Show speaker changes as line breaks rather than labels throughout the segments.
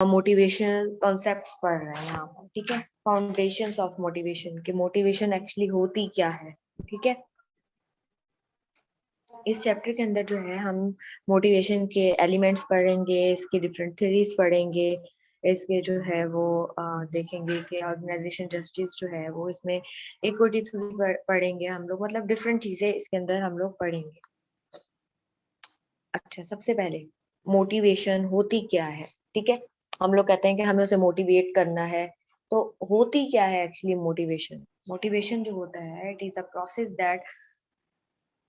Motivational concepts पढ़ रहे हैं यहाँ पर, ठीक है। फाउंडेशंस ऑफ मोटिवेशन, कि मोटिवेशन एक्चुअली होती क्या है, ठीक है। इस चैप्टर के अंदर जो है हम मोटिवेशन के एलिमेंट्स पढ़ेंगे, इसके डिफरेंट थ्योरीज पढ़ेंगे, इसके जो है वो देखेंगे कि ऑर्गेनाइजेशन जस्टिस जो है वो इसमें इक्विटी थ्योरी पढ़ेंगे हम लोग, मतलब डिफरेंट चीजें इसके अंदर हम लोग पढ़ेंगे। अच्छा, सबसे पहले मोटिवेशन होती क्या है, ठीक है। हम लोग कहते हैं कि हमें उसे मोटिवेट करना है, तो होती क्या है एक्चुअली मोटिवेशन। मोटिवेशन जो होता है, it is a process that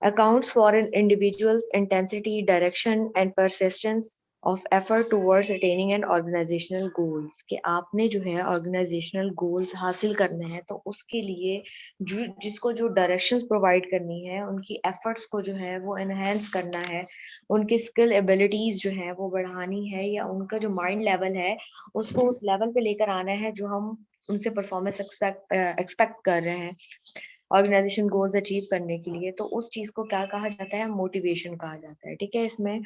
accounts for an individual's intensity, direction, and persistence of effort towards attaining an organizational goals। कि आपने जो है organizational goals हासिल करने हैं, तो उसके लिए जिसको जो directions provide करनी है, उनकी efforts को जो है वो enhance करना है, उनकी skill abilities जो है वो बढ़ानी है, या उनका जो mind level है उसको उस level पे लेकर आना है जो हम उनसे परफॉर्मेंस एक्सपेक्ट कर रहे हैं ऑर्गेनाइजेशन गोल्स अचीव करने के लिए। तो उस चीज को क्या कहा जाता है, मोटिवेशन कहा जाता है, ठीक है। इसमें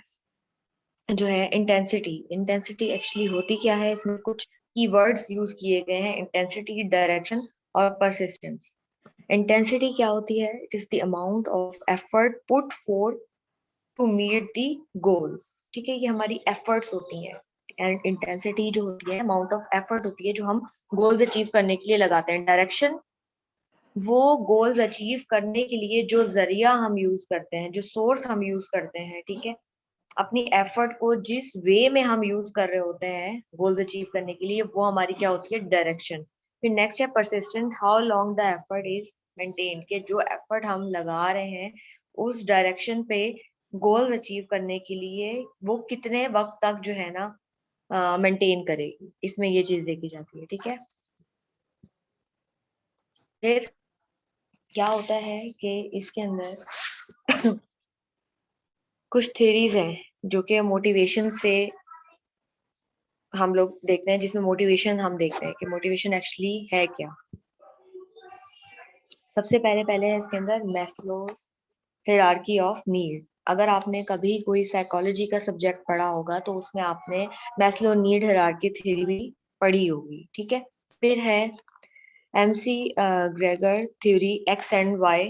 जो है इंटेंसिटी, इंटेंसिटी एक्चुअली होती क्या है, इसमें कुछ कीवर्ड्स यूज किए गए हैं, इंटेंसिटी, डायरेक्शन और परसिस्टेंस। इंटेंसिटी क्या होती है, it is the amount of effort put for to meet the goals, ठीक है। ये हमारी एफर्ट्स होती हैं, एंड इंटेंसिटी जो होती है अमाउंट ऑफ एफर्ट होती है जो हम गोल्स अचीव करने के लिए लगाते हैं। डायरेक्शन वो गोल्स अचीव करने के लिए जो जरिया हम यूज करते हैं, जो सोर्स हम यूज करते हैं, ठीक है। अपनी एफर्ट को जिस वे में हम यूज कर रहे होते हैं गोल्स अचीव करने के लिए, वो हमारी क्या होती है, डायरेक्शन। फिर नेक्स्ट है persistent, how long the effort is maintain, के जो एफर्ट हम लगा रहे हैं उस डायरेक्शन पे गोल्स अचीव करने के लिए वो कितने वक्त तक जो है ना मेंटेन करेगी, इसमें ये चीज देखी जाती है, ठीक है। फिर क्या होता है कि इसके अंदर कुछ थेरीज हैं जो कि मोटिवेशन से हम लोग देखते हैं, जिसमें मोटिवेशन हम देखते हैं कि मोटिवेशन एक्चुअली है क्या। सबसे पहले पहले है इसके अंदर मैस्लोज हायरार्की ऑफ नीड। अगर आपने कभी कोई साइकोलॉजी का सब्जेक्ट पढ़ा होगा तो उसमें आपने मैस्लो नीड हायरार्की थ्योरी भी पढ़ी होगी, ठीक है। फिर है McGregor theory, X and Y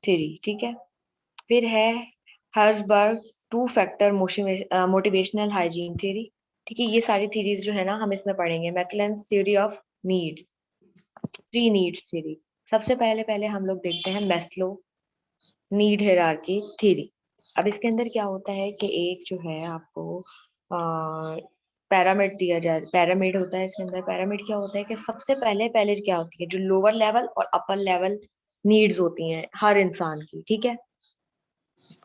theory, ठीक है। फिर है Herzberg two factor motivational hygiene theory, ठीक है। ये सारी थ्योरीज जो है ना हम इसमें पढ़ेंगे। McClelland's theory of needs, three needs theory. सबसे पहले पहले हम लोग देखते हैं मैस्लो नीड हायरार्की थ्योरी। अब इसके अंदर क्या होता है कि एक जो है आपको पैरामिड दिया जाए, पैरामिड होता है इसके अंदर। पैरामिड क्या होता है कि सबसे पहले पहले क्या होती है, जो लोअर लेवल और अपर लेवल नीड्स होती हैं हर इंसान की, ठीक है।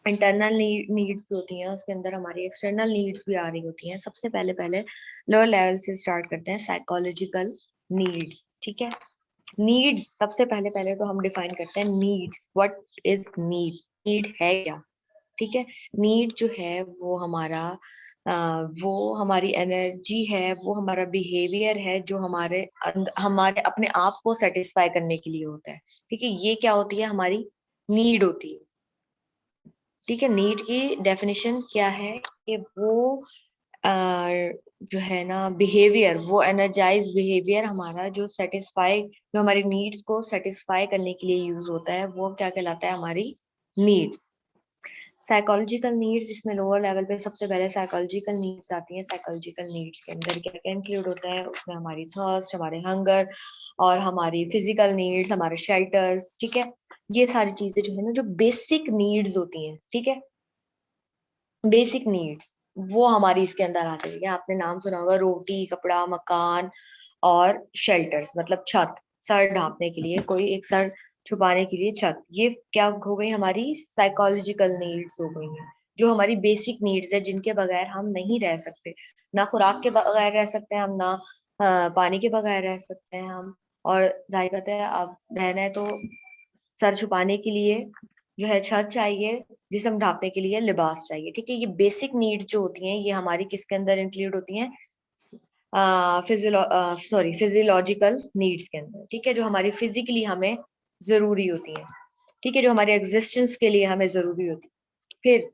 इंटरनल नीड्स भी होती हैं, उसके अंदर हमारी एक्सटर्नल नीड्स भी आ रही होती हैं। सबसे पहले पहले लोअर लेवल से स्टार्ट करते हैं, साइकोलॉजिकल नीड्स, ठीक है। नीड्स सबसे पहले पहले तो हम डिफाइन करते हैं needs, what is need, need है क्या, ठीक है। नीड जो है वो हमारा वो हमारी एनर्जी है, वो हमारा बिहेवियर है जो हमारे अपने आप को सेटिस्फाई करने के लिए होता है, ठीक है। ये क्या होती है, हमारी नीड होती है, ठीक है। नीड की डेफिनेशन क्या है कि वो जो है ना बिहेवियर, वो एनर्जाइज बिहेवियर हमारा जो सेटिस्फाई, जो हमारी नीड्स को सेटिस्फाई करने के लिए यूज होता है, वो क्या कहलाता है, हमारी नीड्स। साइकोलॉजिकल नीड्स, इसमें लोअर लेवल पे सबसे पहले साइकोलॉजिकल नीड्स आती हैं। साइकोलॉजिकल नीड्स के अंदर क्या क्या इंक्लूड होता है, उसमें हमारी थर्स्ट, हमारे हंगर और हमारी फिजिकल नीड्स, हमारे शेल्टर्स, ठीक है। ये सारी चीजें जो है ना जो बेसिक नीड्स होती हैं, ठीक है। बेसिक नीड्स वो हमारी इसके अंदर आती है। आपने नाम सुना होगा, रोटी, कपड़ा, मकान और शेल्टर्स, मतलब छत, सर ढांपने के लिए, कोई एक सर छुपाने के लिए छत। ये क्या हो गई, हमारी साइकोलॉजिकल नीड्स हो गई हैं, जो हमारी बेसिक नीड्स है, जिनके बगैर हम नहीं रह सकते। ना खुराक के बगैर रह सकते हैं हम, ना पानी के बगैर रह सकते हैं हम। और जाहिर बात है, अब रहना है तो सर छुपाने के लिए जो है छत चाहिए, जिस्म ढांपने के लिए लिबास चाहिए, ठीक है। ये बेसिक नीड्स जो होती हैं ये हमारी किसके अंदर इंक्लूड होती हैं, फिजियोलॉजिकल नीड्स के अंदर, ठीक है। जो हमारी फिजिकली हमें जरूरी होती है, ठीक है, जो हमारे एग्जिस्टेंस के लिए हमें जरूरी होती है। फिर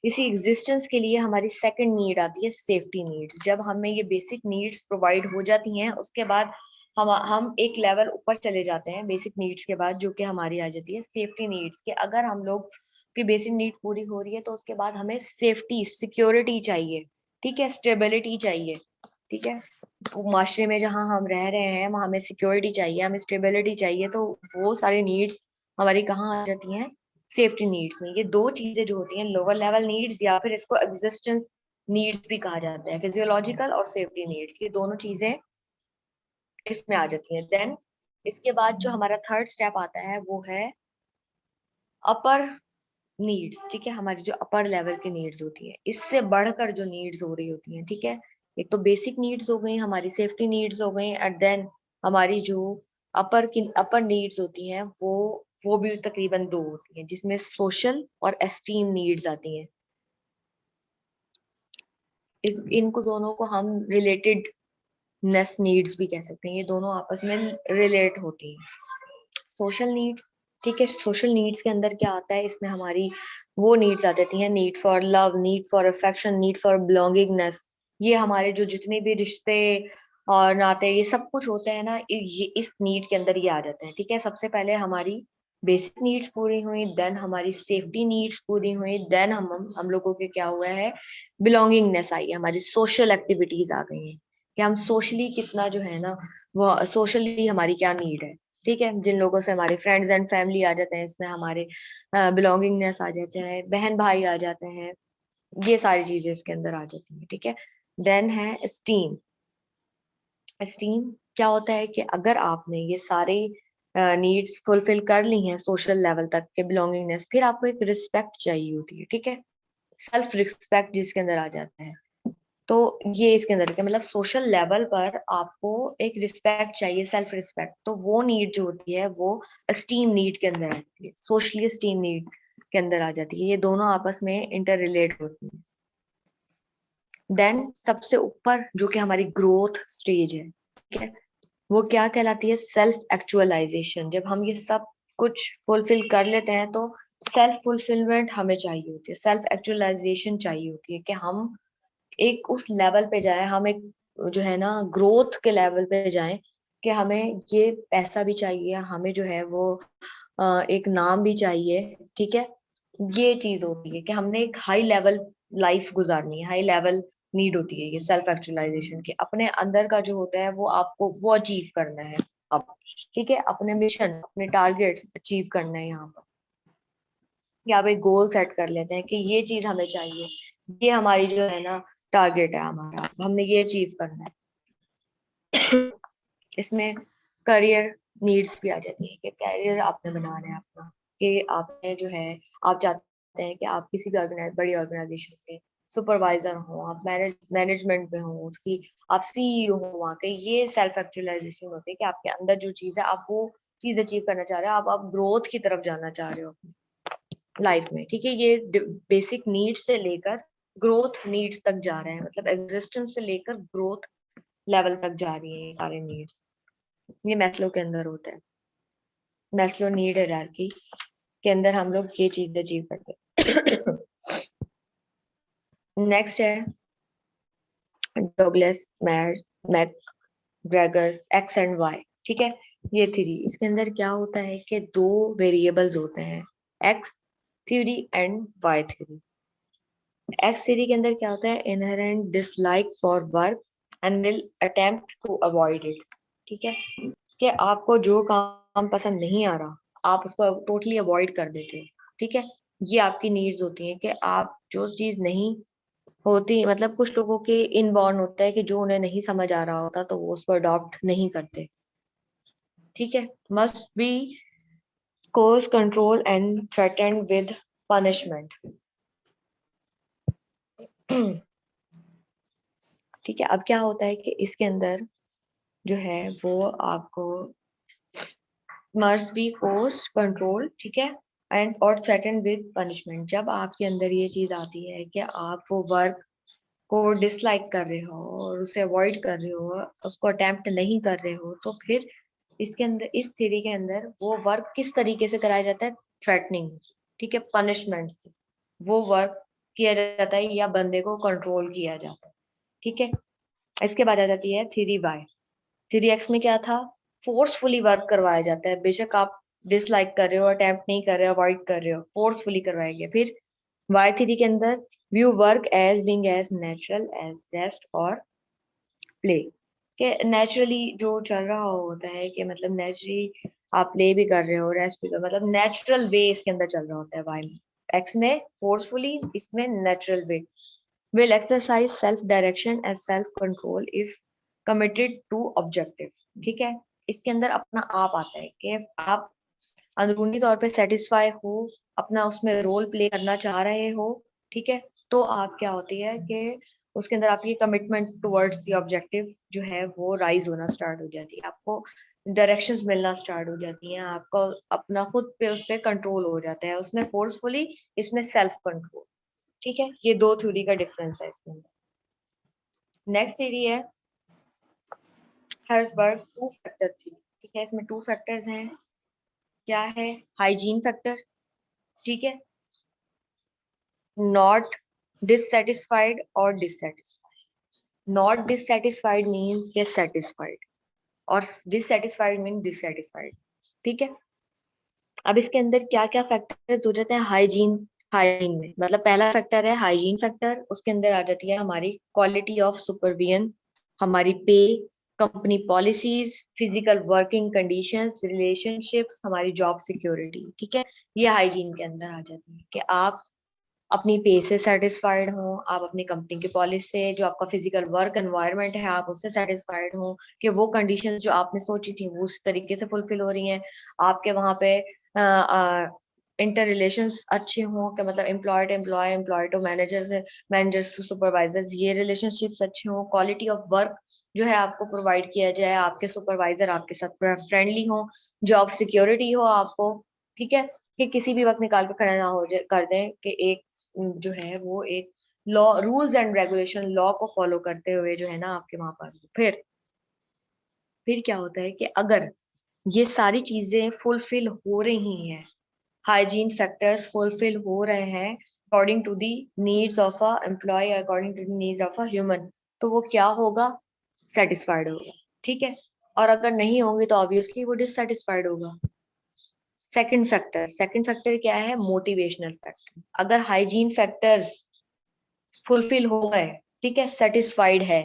इसी एग्जिस्टेंस के लिए हमारी सेकंड नीड आती है सेफ्टी नीड्स। जब हमें ये बेसिक नीड्स प्रोवाइड हो जाती हैं, उसके बाद हम एक लेवल ऊपर चले जाते हैं बेसिक नीड्स के बाद, जो कि हमारी आ जाती है सेफ्टी नीड्स के। अगर हम लोग की बेसिक नीड पूरी हो रही है तो उसके बाद हमें सेफ्टी सिक्योरिटी चाहिए, ठीक है, स्टेबिलिटी चाहिए, ठीक है। माशरे में जहाँ हम रह रहे हैं वहां हमें सिक्योरिटी चाहिए, हमें स्टेबिलिटी चाहिए, तो वो सारी नीड्स हमारी कहाँ आ जाती हैं, सेफ्टी नीड्स में। ये दो चीजें जो होती हैं लोअर लेवल नीड्स, या फिर इसको एग्जिस्टेंस नीड्स भी कहा जाता है, फिजियोलॉजिकल और सेफ्टी नीड्स, ये दोनों चीजें इसमें आ जाती हैं। देन इसके बाद जो हमारा थर्ड स्टेप आता है वो है अपर नीड्स, ठीक है। हमारी जो अपर लेवल की नीड्स होती है, इससे बढ़कर जो नीड्स हो रही होती हैं, ठीक है। एक तो बेसिक नीड्स हो गई, हमारी सेफ्टी नीड्स हो गई, एंड देन हमारी जो अपर नीड्स होती हैं वो भी तकरीबन दो होती हैं, जिसमें सोशल और एस्टीम नीड्स आती हैं। इनको दोनों को हम रिलेटेड नेस नीड्स भी कह सकते हैं, ये दोनों आपस में रिलेट होती हैं। सोशल नीड्स, ठीक है, सोशल नीड्स के अंदर क्या आता है, इसमें हमारी वो नीड्स आ जाती हैं, need for love, need for affection, need for belongingness. ये हमारे जो जितने भी रिश्ते और नाते ये सब कुछ होते हैं ना, ये इस नीड के अंदर ये आ जाते हैं, ठीक है। सबसे पहले हमारी बेसिक नीड्स पूरी हुई, देन हमारी सेफ्टी नीड्स पूरी हुई, देन हम लोगों के क्या हुआ है, बिलोंगिंगनेस आई है, हमारी सोशल एक्टिविटीज आ गई हैं कि हम सोशली कितना जो है ना, वो सोशली हमारी क्या नीड है, ठीक है। जिन लोगों से हमारे फ्रेंड्स एंड फैमिली आ जाते हैं, इसमें हमारे बिलोंगिंगनेस आ जाते हैं, बहन भाई आ जाते हैं, ये सारी चीजें इसके अंदर आ जाती हैं, ठीक है। देन है स्टीम। स्टीम क्या होता है कि अगर आपने ये सारे नीड्स फुलफिल कर ली हैं सोशल लेवल तक के, बिलोंगिंगनेस, फिर आपको एक रिस्पेक्ट चाहिए होती है, ठीक है। सेल्फ रिस्पेक्ट जिसके अंदर आ जाता है, तो ये इसके अंदर के मतलब सोशल लेवल पर आपको एक रिस्पेक्ट चाहिए, सेल्फ रिस्पेक्ट, तो वो नीड जो होती है वो स्टीम नीड के अंदर आती है, सोशली स्टीम नीड के अंदर आ जाती है। ये दोनों आपस में इंटर रिलेट होती है। देन सबसे ऊपर जो कि हमारी ग्रोथ स्टेज है, ठीक है, वो क्या कहलाती है, सेल्फ एक्चुअलाइजेशन। जब हम ये सब कुछ फुलफिल कर लेते हैं तो सेल्फ फुलफिलमेंट हमें चाहिए होती है, सेल्फ एक्चुअलाइजेशन चाहिए होती है कि हम एक उस लेवल पे जाए, हम एक जो है ना ग्रोथ के लेवल पे जाए, कि हमें ये पैसा भी चाहिए, हमें जो है वो एक नाम भी चाहिए, ठीक है। ये चीज होती है कि हमने एक हाई लेवल लाइफ गुजारनी है, हाई लेवल नीड होती है ये सेल्फ एक्चुअलाइजेशन की। अपने अंदर का जो होता है वो आपको वो अचीव करना है अब, ठीक है, अपने मिशन अपने टारगेट्स अचीव करना है यहाँ पर। या आप एक गोल सेट कर लेते हैं कि ये चीज हमें चाहिए, ये हमारी जो है ना टारगेट है हमारा, हमने ये अचीव करना है। इसमें करियर नीड्स भी आ जाती है कि करियर आपने बनाना है अपना, कि आपने जो है आप चाहते हैं कि आप किसी भी बड़ी ऑर्गेनाइजेशन में सुपरवाइजर हो, आप मैनेजमेंट में हो उसकी, आप सीईओ हो वहाँ के। ये सेल्फ एक्चुअलाइजेशन होती है कि आपके अंदर जो चीज है आप वो चीज अचीव करना चाह रहे हो, आप ग्रोथ की तरफ जाना चाह रहे हो लाइफ में, ठीक है। ये बेसिक नीड्स से लेकर ग्रोथ नीड्स तक जा रहे हैं, मतलब एग्जिस्टेंस से लेकर ग्रोथ लेवल तक जा रही है ये सारे नीड्स। ये मैस्लो के अंदर होता है, मैस्लो नीड हायरार्की के अंदर हम लोग ये चीज अचीव करते हैं। नेक्स्ट है डॉगलेस मैकग्रेगर्स एक्स एंड वाई, ठीक है। ये थ्री, इसके अंदर क्या होता है कि दो वेरिएबल्स होते हैं, X theory and Y theory. X theory के अंदर क्या होता है, inherent dislike for work and will attempt to avoid it, ठीक है। कि आपको जो काम पसंद नहीं आ रहा आप उसको टोटली अवॉइड कर देते हैं, ठीक है। ये आपकी नीड्स होती हैं कि आप जो चीज नहीं होती, मतलब कुछ लोगों के इनबॉर्न होता है कि जो उन्हें नहीं समझ आ रहा होता तो वो उसको अडॉप्ट नहीं करते, ठीक है। Must be course control and threatened with punishment. ठीक है, अब क्या होता है कि इसके अंदर जो है वो आपको मस्ट बी कोर्स कंट्रोल, ठीक है, एंड और थ्रेटन विद पनिशमेंट। जब आपके अंदर ये चीज आती है कि आप वो वर्क को डिसलाइक कर रहे हो और उसे अवॉइड कर रहे हो, उसको अटेम्प्ट नहीं कर रहे हो, तो फिर इसके अंदर इस थ्योरी के अंदर वो वर्क किस तरीके से कराया जाता है, थ्रेटनिंग, ठीक है, पनिशमेंट से वो वर्क किया जाता है या बंदे को कंट्रोल किया जाता है, ठीक है। इसके बाद आ जाती है थ्योरी वाई। थ्योरी एक्स में क्या था, फोर्सफुली वर्क करवाया जाता है, बेशक आप डिसलाइक कर रहे हो, अटेम्प्ट नहीं कर रहे हो, अवॉइड कर रहे हो, फोर्सफुली करवाया गया। फिर वाई थ्योरी के अंदर view work as being as natural as rest और प्ले, के नेचुरली जो चल रहा होता है कि मतलब नेचुरली आप प्ले भी कर रहे हो, रेस्ट भी कर, मतलब नेचुरल वे इसके अंदर चल रहा होता है वाई में। एक्स में फोर्सफुली, इसमें natural way. Will exercise self direction as self control if committed to objective, ठीक है। इसके अंदर अपना आप आता है कि आप अंदरूनी तौर पे सेटिस्फाई हो, अपना उसमें रोल प्ले करना चाह रहे हो, ठीक है। तो आप क्या होती है कि उसके अंदर आपकी कमिटमेंट टुवर्ड्स द ऑब्जेक्टिव जो है वो राइज होना स्टार्ट हो जाती है, आपको डायरेक्शंस मिलना स्टार्ट हो जाती हैं, आपको अपना खुद पे उस पर कंट्रोल हो जाता है, उसमें फोर्सफुली, इसमें सेल्फ कंट्रोल, ठीक है। ये दो थ्योरी का डिफरेंस है इसके अंदर। नेक्स्ट थ्योरी है हर्सबर्ग टू फैक्टर थ्योरी, ठीक है। इसमें टू फैक्टर्स हैं, क्या है, हाइजीन फैक्टर, ठीक है, नॉट डिससेटिस्फाइड और dissatisfied. Not dissatisfied means gate satisfied और डिससेटिस्फाइड मीन डिससेटिस्फाइड, ठीक है। अब इसके अंदर क्या क्या फैक्टर्स हो जाते हैं हाइजीन। हाइजीन में मतलब पहला फैक्टर है हाइजीन फैक्टर, उसके अंदर आ जाती है हमारी क्वालिटी ऑफ सुपरविजन, हमारी पे, company policies, physical working conditions, relationships, हमारी जॉब सिक्योरिटी, ठीक है। ये हाइजीन के अंदर आ जाती है कि आप अपनी पे से सेटिस्फाइड हो, आप अपनी कंपनी की पॉलिसी से, जो आपका फिजिकल वर्क एनवायरनमेंट है आप उससे सेटिस्फाइड हो, कि वो कंडीशंस जो आपने सोची थी वो उस तरीके से फुलफिल हो रही हैं, आपके वहां पे इंटर रिलेशंस अच्छे हों, कि मतलब employ to employ, employ to managers, managers to supervisors, ये रिलेशनशिप्स अच्छे हों, क्वालिटी ऑफ वर्क जो है आपको प्रोवाइड किया जाए, आपके सुपरवाइजर आपके साथ फ्रेंडली हो, जॉब सिक्योरिटी हो आपको, ठीक है, कि किसी भी वक्त निकाल के खड़ा ना हो जाए कर दें कि एक जो है वो एक law, rules and regulation, law को फॉलो करते हुए जो है ना आपके वहां पर। फिर क्या होता है कि अगर ये सारी चीजें फुलफिल हो रही हैं, हाइजीन फैक्टर्स फुलफिल हो रहे हैं according to the needs of a employ, according to the needs of a human, तो वो क्या होगा, सेटिस्फाइड होगा, ठीक है। और अगर नहीं होंगे तो ऑब्वियसली वो डिससेटिस्फाइड होगा। सेकंड फैक्टर क्या है, मोटिवेशनल फैक्टर। अगर हाइजीन फैक्टर्स फुलफिल हो गए, ठीक है, सेटिस्फाइड है,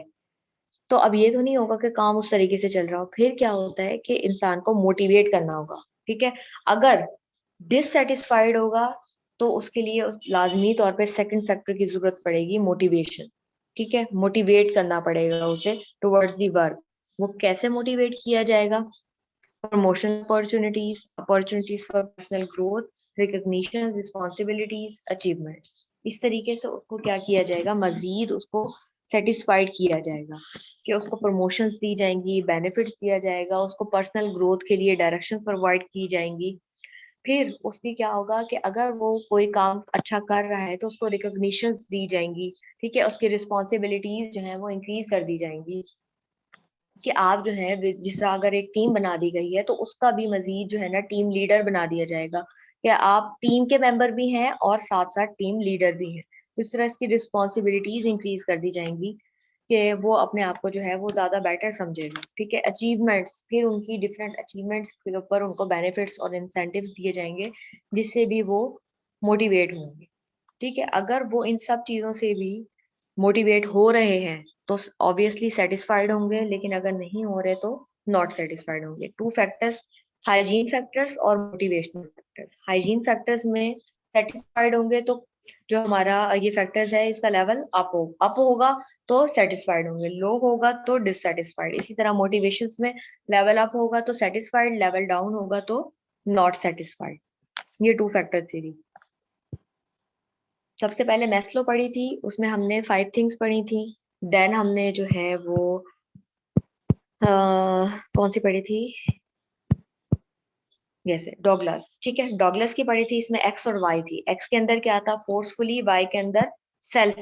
तो अब ये तो नहीं होगा कि काम उस तरीके से चल रहा हो, फिर क्या होता है कि इंसान को मोटिवेट करना होगा, ठीक है। अगर डिससेटिस्फाइड होगा तो उसके लिए लाजमी तौर पे सेकंड फैक्टर की जरूरत पड़ेगी, मोटिवेशन, ठीक है, मोटिवेट करना पड़ेगा उसे टुवर्ड्स दी वर्क। वो कैसे मोटिवेट किया जाएगा, promotion opportunities, opportunities for personal growth, recognition, responsibilities, achievements, इस तरीके से उसको क्या किया जाएगा, मजीद उसको सेटिस्फाइड किया जाएगा, कि उसको प्रमोशंस दी जाएंगी, बेनिफिट्स दिया जाएगा, उसको पर्सनल ग्रोथ के लिए डायरेक्शन प्रोवाइड की जाएंगी। फिर उसकी क्या होगा कि अगर वो कोई काम अच्छा कर रहा है तो उसको रिकॉग्निशन दी जाएंगी, ठीक है, उसकी रिस्पॉन्सिबिलिटीज जो है वो इंक्रीज कर दी जाएंगी, कि आप जो है जिस तरह अगर एक टीम बना दी गई है तो उसका भी मजीद जो है ना टीम लीडर बना दिया जाएगा, कि आप टीम के मेंबर भी हैं और साथ साथ टीम लीडर भी हैं, तो इस तरह इसकी रिस्पॉन्सिबिलिटीज इंक्रीज कर दी जाएंगी कि वो अपने आप को जो है वो ज्यादा बेटर समझेगा, ठीक है। अचीवमेंट्स, फिर उनकी डिफरेंट अचीवमेंट्स के ऊपर उनको बेनिफिट्स और इंसेंटिव्स दिए जाएंगे जिससे भी वो मोटिवेट होंगे, ठीक है। अगर वो इन सब चीजों से भी मोटिवेट हो रहे हैं तो ऑब्वियसली सेटिस्फाइड होंगे, लेकिन अगर नहीं हो रहे तो नॉट सेटिस्फाइड होंगे। टू फैक्टर्स, हाइजीन फैक्टर्स और मोटिवेशनल फैक्टर्स। हाइजीन फैक्टर्स में सेटिस्फाइड होंगे तो जो हमारा ये फैक्टर्स है इसका लेवल अप होगा तो सेटिस्फाइड होंगे, लो होगा तो डिससेटिस्फाइड। इसी तरह मोटिवेशंस में लेवल अप होगा तो सेटिस्फाइड, लेवल डाउन होगा तो नॉट सेटिस्फाइड। ये टू फैक्टर थ्योरी। सबसे पहले मैस्लो पढ़ी थी, उसमें हमने 5 थिंग्स पढ़ी थी। देन हमने जो है वो कौन सी पढ़ी थी, जैसे डॉगलस, ठीक है, डॉगलस की पढ़ी थी। इसमें एक्स और वाई थी। एक्स के अंदर क्या था, फोर्सफुली, वाई के अंदर सेल्फ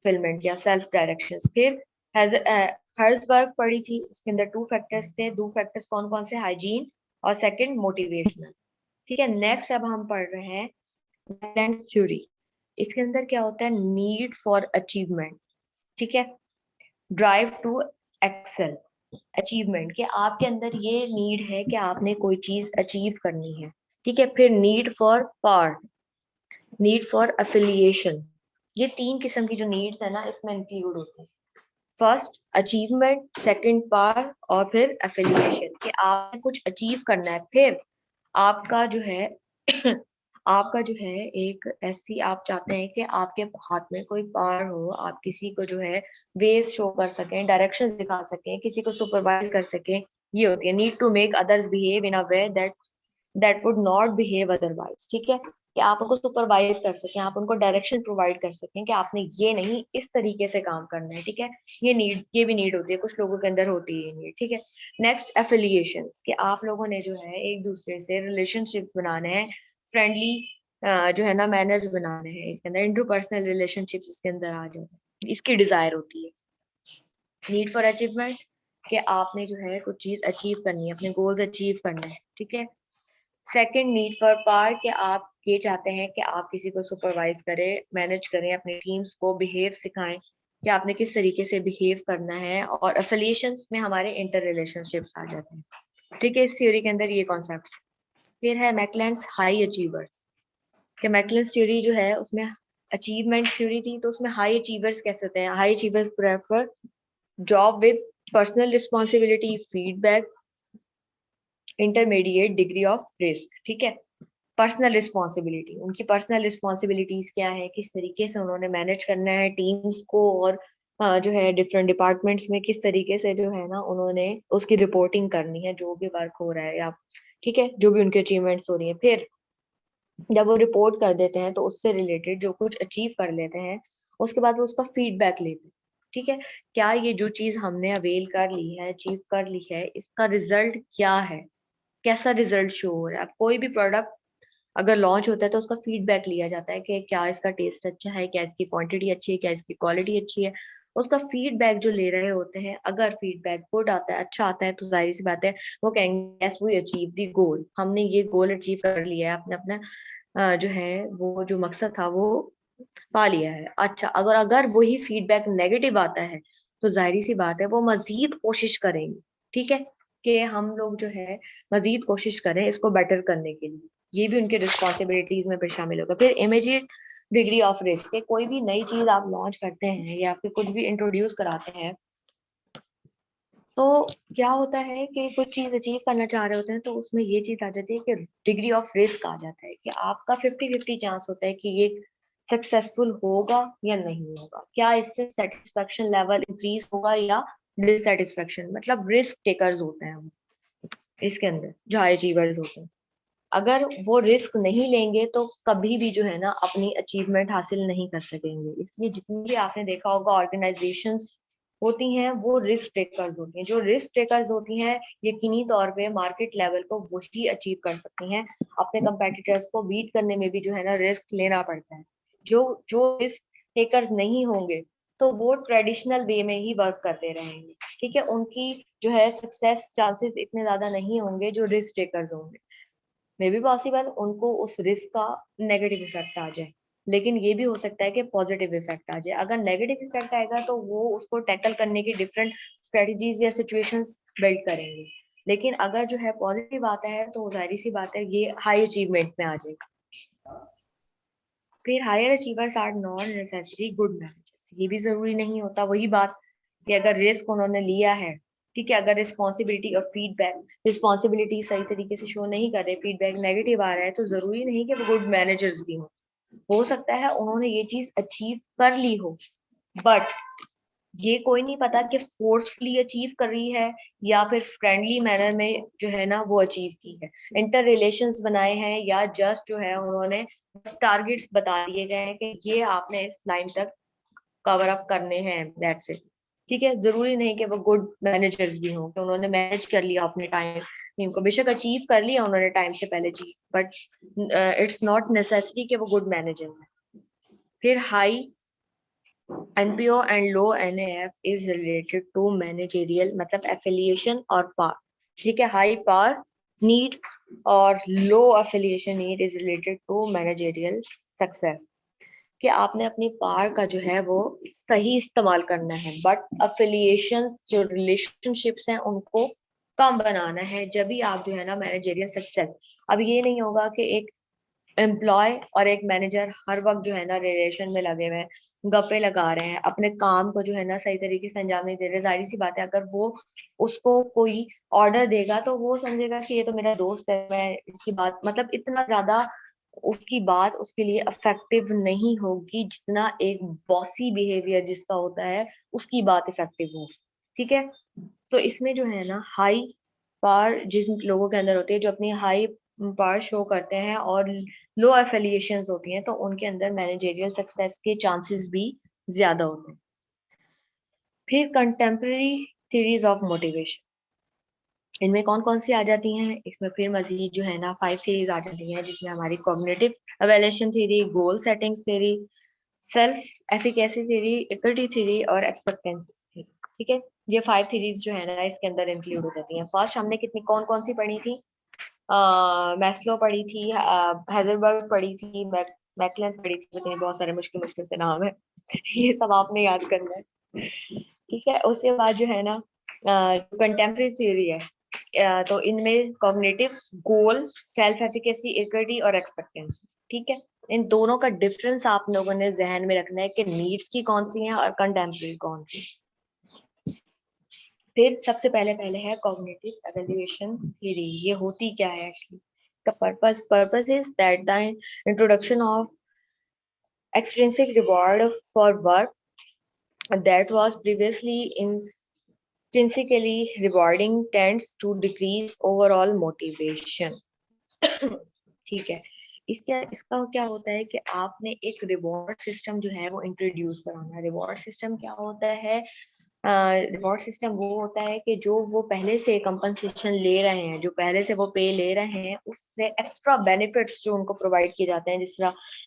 फिलमेंट या सेल्फ डायरेक्शन। फिर हर्जबर्ग पढ़ी थी, उसके अंदर टू फैक्टर्स थे। दो फैक्टर्स कौन कौन से, हाइजीन और सेकंड मोटिवेशनल, ठीक है। नेक्स्ट अब हम पढ़ रहे हैं थ्योरी। इसके अंदर क्या होता है, नीड फॉर अचीवमेंट, ठीक है, ड्राइव टू एक्सेल, अचीवमेंट, कि आपके अंदर ये नीड है कि आपने कोई चीज अचीव करनी है, ठीक है। फिर need for power, need for affiliation, ये तीन किस्म की जो नीड्स है ना इसमें इंक्लूड होती है। फर्स्ट अचीवमेंट, सेकंड पावर, और फिर एफिलिएशन, कि आपने कुछ अचीव करना है। फिर आपका जो है आपका जो है एक ऐसी, आप चाहते हैं कि आपके हाथ में कोई पावर हो, आप किसी को जो है वेज शो कर सकें, डायरेक्शंस दिखा सकें, किसी को सुपरवाइज कर सकें। ये होती है need to make others behave in a way that would not behave otherwise, ठीक है, कि आप उनको सुपरवाइज कर सकें, आप उनको डायरेक्शन प्रोवाइड कर सकें कि आपने ये नहीं इस तरीके से काम करना है, ठीक है। ये भी नीड होती है, कुछ लोगों के अंदर होती है ये नीड, ठीक है। नेक्स्ट एफिलिएशन, कि आप लोगों ने जो है एक दूसरे से रिलेशनशिप्स बनाने हैं, फ्रेंडली जो है ना मैनर्स बनाने हैं, इसके अंदर इंटरपर्सनल रिलेशनशिप्स इसके अंदर आ जाते हैं, इसकी डिजायर होती है। नीड फॉर अचीवमेंट, कि आपने जो है कुछ चीज अचीव करनी है, अपने गोल्स अचीव करना है, ठीक है। सेकंड नीड फॉर पावर, कि आप ये चाहते हैं कि आप किसी को सुपरवाइज करें, मैनेज करें, अपनी टीम्स को बिहेव सिखाएं कि आपने किस तरीके से बिहेव करना है। और एफिलिएशंस में हमारे इंटर रिलेशनशिप्स आ जाते हैं, ठीक है, इस थ्योरी के अंदर ये कॉन्सेप्ट। फिर है मैकलेंस हाई अचीवर्स, कि मैकलेंस थ्योरी जो है उसमें अचीवमेंट थ्योरी थी, तो उसमें हाई अचीवर्स कैसे होते हैं। High achievers prefer job with personal responsibility, feedback, intermediate degree of risk, ठीक है। पर्सनल रिस्पॉन्सिबिलिटी, उनकी पर्सनल रिस्पॉन्सिबिलिटीज क्या है, किस तरीके से उन्होंने मैनेज करना है टीम्स को, और जो है डिफरेंट डिपार्टमेंट्स में किस तरीके से जो है ना उन्होंने उसकी रिपोर्टिंग करनी है, जो भी वर्क हो रहा है या ठीक है जो भी उनकी अचीवमेंट्स हो रही है। फिर जब वो रिपोर्ट कर देते हैं तो उससे रिलेटेड जो कुछ अचीव कर लेते हैं उसके बाद वो उसका फीडबैक लेते हैं, ठीक है। क्या ये जो चीज हमने अवेल कर ली है, अचीव कर ली है, इसका रिजल्ट क्या है, कैसा रिजल्ट शो हो रहा है। कोई भी प्रोडक्ट अगर लॉन्च होता है तो उसका फीडबैक लिया जाता है कि क्या इसका टेस्ट अच्छा है, क्या इसकी क्वांटिटी अच्छी है, क्या इसकी क्वालिटी अच्छी है। उसका फीडबैक जो ले रहे होते हैं, अगर फीडबैक गुड आता है, अच्छा आता है, तो जाहिर सी बात है वो कहेंगे yes we achieve the goal, हमने ये गोल अचीव कर लिया है, अपने अपना जो है वो जो मकसद था वो पा लिया है। अच्छा, अगर अगर वही फीडबैक नेगेटिव आता है तो जाहिर सी बात है वो मजीद कोशिश करेंगे, ठीक है, कि हम लोग जो है मजीद कोशिश करें इसको बेटर करने के लिए। ये भी उनके रिस्पॉन्सिबिलिटीज में फिर शामिल होगा। फिर इमीडिएट डिग्री ऑफ रिस्क, कोई भी नई चीज आप लॉन्च करते हैं या फिर कुछ भी इंट्रोड्यूस कराते हैं तो क्या होता है कि कुछ चीज अचीव करना चाह रहे होते हैं, तो उसमें ये चीज आ जाती है कि डिग्री ऑफ रिस्क आ जाता है, कि आपका 50-50 चांस होता है कि ये सक्सेसफुल होगा या नहीं होगा, क्या इससे सेटिस्फेक्शन लेवल इंक्रीज होगा या डिससेटिस्फेक्शन, मतलब रिस्क टेकर्स होते हैं हम इसके अंदर जो हाई अचीवर्स होते हैं। अगर वो रिस्क नहीं लेंगे तो कभी भी जो है ना अपनी अचीवमेंट हासिल नहीं कर सकेंगे। इसलिए जितनी भी आपने देखा होगा ऑर्गेनाइजेशंस होती हैं वो रिस्क टेकर्स होती हैं। जो रिस्क टेकर्स होती हैं यकीनी तौर पे मार्केट लेवल को वही अचीव कर सकती हैं। अपने कंपेटिटर्स को बीट करने में भी जो है ना रिस्क लेना पड़ता है। जो जो रिस्क टेकर्स नहीं होंगे तो वो ट्रेडिशनल वे में ही वर्क करते रहेंगे, ठीक है। उनकी जो है सक्सेस चांसेस इतने ज्यादा नहीं होंगे जो रिस्क टेकर्स होंगे। मे बी पॉसिबल उनको उस रिस्क का नेगेटिव इफेक्ट आ जाए, लेकिन ये भी हो सकता है कि पॉजिटिव इफेक्ट आ जाए। अगर नेगेटिव इफेक्ट आएगा तो वो उसको टैकल करने की डिफरेंट स्ट्रेटजीज या सिचुएशंस बिल्ड करेंगे। लेकिन अगर जो है पॉजिटिव आता है तो जाहिर सी बात है ये हाई अचीवमेंट में आ जाएगा। फिर higher achievers are not necessary good managers, ये भी जरूरी नहीं होता। वही बात कि अगर रिस्क उन्होंने लिया है, ठीक है, अगर रिस्पॉन्सिबिलिटी और फीडबैक रिस्पॉन्सिबिलिटी सही तरीके से शो नहीं कर रहे, फीडबैक नेगेटिव आ रहा है, तो जरूरी नहीं कि वो गुड मैनेजर्स भी हो सकता है उन्होंने ये चीज अचीव कर ली हो, बट ये कोई नहीं पता कि फोर्सफुली अचीव कर रही है या फिर फ्रेंडली मैनर में जो है ना वो अचीव की है, इंटर रिलेशंस बनाए हैं, या जस्ट जो है उन्होंने टारगेट्स बता दिए गए हैं कि ये आपने इस लाइन तक कवर अप करने हैं, दैट्स इट। ठीक है, जरूरी नहीं कि वो गुड मैनेजर्स भी हों, कि उन्होंने मैनेज कर लिया अपने टाइम को, बेशक अचीव कर लिया उन्होंने टाइम से पहले चीज, बट इट्स नॉट नेसेसरी कि वो गुड मैनेजर है। फिर high NPO and low NAF is related to managerial, मतलब एफिलिएशन और पावर, ठीक है। हाई पावर नीड और low affiliation need is related to managerial success, कि आपने अपनी पावर का जो है वो सही इस्तेमाल करना है, बट अफिलिएशंस जो रिलेशनशिप्स हैं उनको कम बनाना है, जब भी आप जो है ना मैनेजरियल सक्सेस। अब ये नहीं होगा कि एक एम्प्लॉय और एक मैनेजर हर वक्त जो है ना रिलेशन में लगे हुए हैं, गप्पे लगा रहे हैं, अपने काम को जो है ना सही तरीके से अंजाम नहीं दे रहे। जाहिर सी बात है, अगर वो उसको कोई ऑर्डर देगा तो वो समझेगा कि ये तो मेरा दोस्त है, मैं इसकी बात, मतलब इतना ज्यादा उसकी बात उसके लिए इफेक्टिव नहीं होगी जितना एक बॉसी बिहेवियर जिसका होता है उसकी बात इफेक्टिव हो। ठीक है। तो इसमें जो है ना हाई पावर जिन लोगों के अंदर होती है, जो अपनी हाई पावर शो करते हैं और लो एफिलिएशंस होती हैं, तो उनके अंदर मैनेजरियल सक्सेस के चांसेस भी ज्यादा होते हैं। फिर कंटेम्प्रेरी थ्योरीज ऑफ मोटिवेशन, इनमें कौन कौन सी आ जाती हैं? इसमें फिर मजीद जो है ना 5 थ्योरीज आ जाती हैं, जिसमें हमारी cognitive evaluation theory, goal settings theory, self efficacy theory, equity theory और एक्सपेक्टेंसी थ्योरी। ठीक है। ये 5 थ्योरीज जो है ना इसके अंदर इंक्लूड हो जाती हैं। फर्स्ट हमने कितनी कौन कौन सी पढ़ी थी? मैस्लो पढ़ी थी, हेजलबर्ग पढ़ी थी, मैकलन पढ़ी थी, पता नहीं बहुत सारे मुश्किल मुश्किल से नाम है। ये सब आपने याद करना है। ठीक है। उसके बाद जो है ना कंटेम्प्रेरी थ्योरी है, तो इनमें कॉग्निटिव, गोल, सेल्फ एफिकेसी, इक्विटी और एक्सपेक्टेंसी। ठीक है। इन दोनों का डिफरेंस आप लोगों ने जहन में रखना है कि नीड्स की कौन सी है और कंटेम्प्रेरी कौन सी। फिर सबसे पहले पहले है कॉग्निटिव एवेल्युएशन थ्योरी। ये होती क्या है actually? The purpose is that the introduction of extrinsic reward for work that was previously intrinsically rewarding tends to decrease overall motivation. ठीक है। इसका इसका क्या होता है कि आपने एक रिवॉर्ड सिस्टम जो है वो इंट्रोड्यूस कराना है। रिवॉर्ड सिस्टम क्या होता है? रिवॉर्ड सिस्टम वो होता है कि जो वो पहले से कंपनसेशन ले रहे हैं, जो पहले से वो पे ले रहे हैं, उससे एक्स्ट्रा बेनिफिट्स जो उनको प्रोवाइड किए जाते हैं,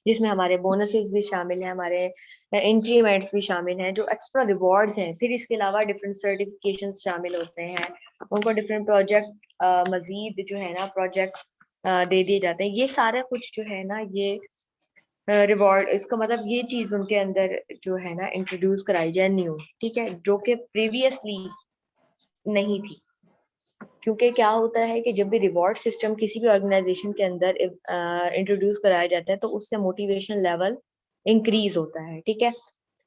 जिसमें हमारे बोनसेस भी शामिल हैं, हमारे इंक्रीमेंट्स भी शामिल हैं, जो एक्स्ट्रा रिवॉर्ड्स हैं। फिर इसके अलावा डिफरेंट सर्टिफिकेशन शामिल होते हैं, उनको डिफरेंट प्रोजेक्ट मजीद जो है ना प्रोजेक्ट दे दिए जाते हैं। ये सारा कुछ जो है ना ये रिवॉर्ड, इसका मतलब ये चीज उनके अंदर जो है ना इंट्रोड्यूस कराई जाए न्यू। ठीक है। जो कि प्रीवियसली नहीं थी। क्योंकि क्या होता है कि जब भी रिवॉर्ड सिस्टम किसी भी ऑर्गेनाइजेशन के अंदर इंट्रोड्यूस कराया जाता है तो उससे मोटिवेशन लेवल इंक्रीज होता है। ठीक है।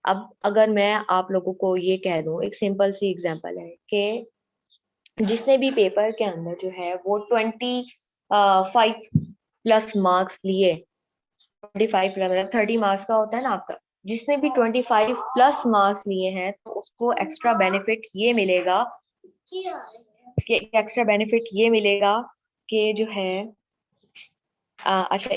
अब अगर मैं आप लोगों को ये कह दूं, एक सिंपल सी एग्जांपल है कि जिसने भी पेपर के अंदर जो है वो 25 प्लस मार्क्स लिए, 25 मतलब 30 मार्क्स का होता है ना आपका, जिसने भी 25 प्लस मार्क्स लिए हैं तो उसको एक्स्ट्रा बेनिफिट ये मिलेगा कि जो है अच्छा